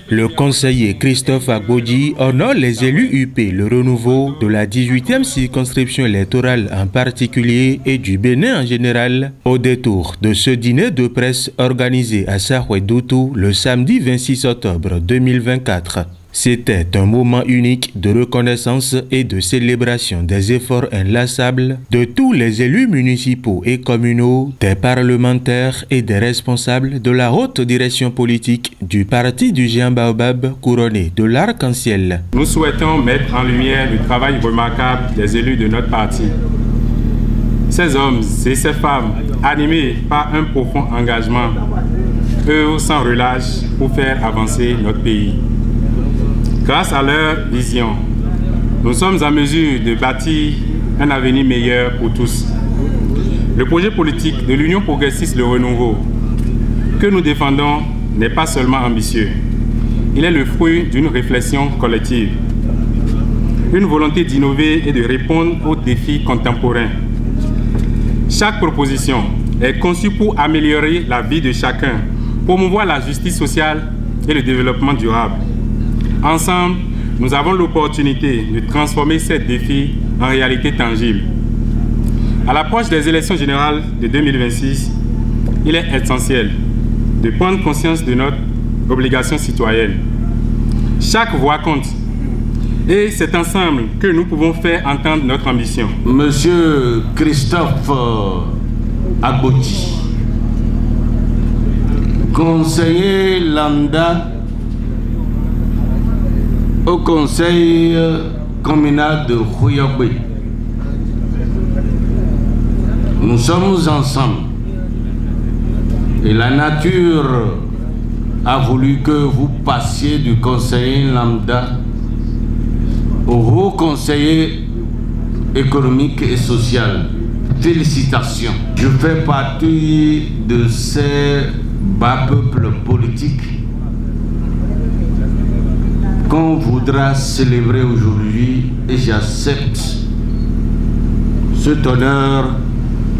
Le conseiller Christophe Agbodji honore les élus UP, le renouveau de la 18e circonscription électorale en particulier et du Bénin en général, au détour de ce dîner de presse organisé à Saroué-Doutou le samedi 26 octobre 2024. C'était un moment unique de reconnaissance et de célébration des efforts inlassables de tous les élus municipaux et communaux, des parlementaires et des responsables de la haute direction politique du parti du géant Baobab couronné de l'arc-en-ciel. Nous souhaitons mettre en lumière le travail remarquable des élus de notre parti. Ces hommes et ces femmes, animés par un profond engagement, œuvrent sans relâche pour faire avancer notre pays. Grâce à leur vision, nous sommes en mesure de bâtir un avenir meilleur pour tous. Le projet politique de l'Union progressiste Le Renouveau que nous défendons n'est pas seulement ambitieux. Il est le fruit d'une réflexion collective, une volonté d'innover et de répondre aux défis contemporains. Chaque proposition est conçue pour améliorer la vie de chacun, promouvoir la justice sociale et le développement durable. Ensemble, nous avons l'opportunité de transformer ces défis en réalité tangible. À l'approche des élections générales de 2026, il est essentiel de prendre conscience de notre obligation citoyenne. Chaque voix compte et c'est ensemble que nous pouvons faire entendre notre ambition. Monsieur Christophe Agbodji, conseiller lambda au conseil communal de Khouyogbe. Nous sommes ensemble et la nature a voulu que vous passiez du conseiller lambda au haut conseiller économique et social. Félicitations. Je fais partie de ces bas peuples politiques qu'on voudra célébrer aujourd'hui et j'accepte cet honneur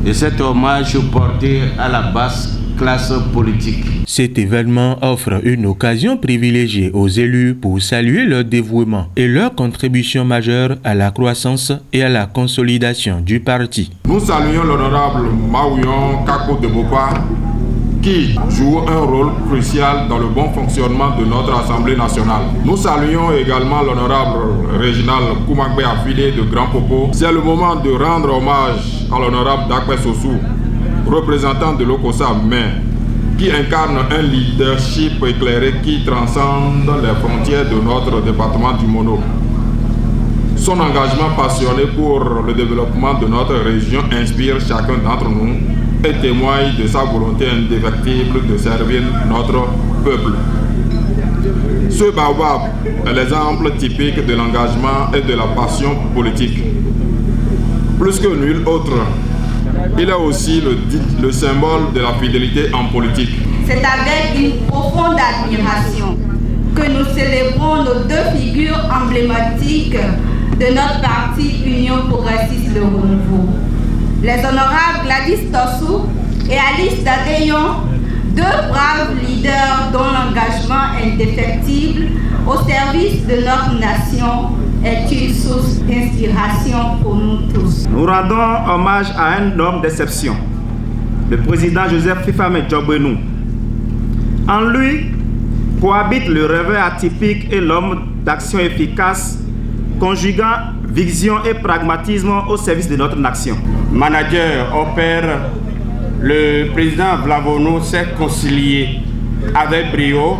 et cet hommage porté à la basse classe politique. Cet événement offre une occasion privilégiée aux élus pour saluer leur dévouement et leur contribution majeure à la croissance et à la consolidation du parti. Nous saluons l'honorable Maouyon Kako de Bopa qui joue un rôle crucial dans le bon fonctionnement de notre Assemblée nationale. Nous saluons également l'honorable Réginal Koumagbe affilié de Grand Popo. C'est le moment de rendre hommage à l'honorable Dakwe Sossou, représentant de l'Okosa mais qui incarne un leadership éclairé qui transcende les frontières de notre département du Mono. Son engagement passionné pour le développement de notre région inspire chacun d'entre nous et témoigne de sa volonté indéfectible de servir notre peuple. Ce baobab est l'exemple typique de l'engagement et de la passion politique. Plus que nul autre, il est aussi le symbole de la fidélité en politique. C'est avec une profonde admiration que nous célébrons nos deux figures emblématiques de notre parti Union progressiste Le Renouveau. Les honorables Gladys Tossou et Alice Dadeyon, deux braves leaders dont l'engagement indéfectible au service de notre nation est une source d'inspiration pour nous tous. Nous rendons hommage à un homme d'exception, le président Joseph Fifame Djobrenou. En lui cohabite le rêveur atypique et l'homme d'action efficace, conjuguant vision et pragmatisme au service de notre nation. Manager opère, le président Vlavono s'est concilié avec brio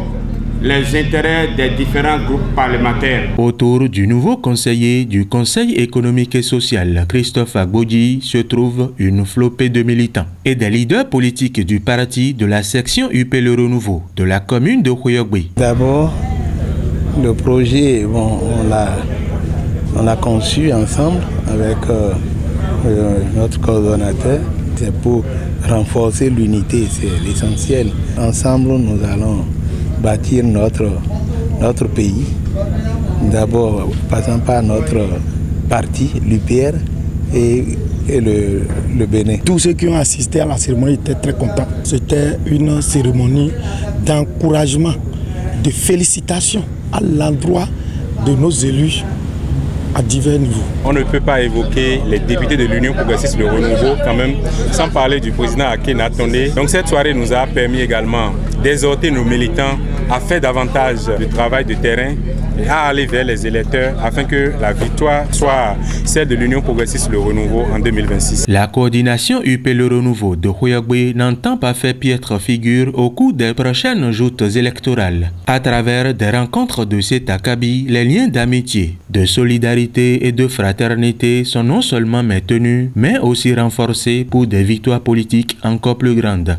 les intérêts des différents groupes parlementaires. Autour du nouveau conseiller du Conseil économique et social, Christophe Agbodji, se trouve une flopée de militants et des leaders politiques du parti de la section UP Le Renouveau de la commune de Khouyogbe. D'abord, le projet, on l'a conçu ensemble avec notre coordonnateur. C'est pour renforcer l'unité, c'est l'essentiel. Ensemble, nous allons bâtir notre pays. D'abord, passant par notre parti, l'UPR et le Bénin. Tous ceux qui ont assisté à la cérémonie étaient très contents. C'était une cérémonie d'encouragement de félicitations à l'endroit de nos élus à divers niveaux. On ne peut pas évoquer les députés de l'Union progressiste de renouveau quand même sans parler du président Aké Tondé. Donc cette soirée nous a permis également d'exhorter nos militants à faire davantage de travail de terrain et à aller vers les électeurs afin que la victoire soit celle de l'Union progressiste Le Renouveau en 2026. La coordination UP Le Renouveau de Khoyogbe n'entend pas faire piètre figure au cours des prochaines joutes électorales. À travers des rencontres de cet acabit, les liens d'amitié, de solidarité et de fraternité sont non seulement maintenus, mais aussi renforcés pour des victoires politiques encore plus grandes.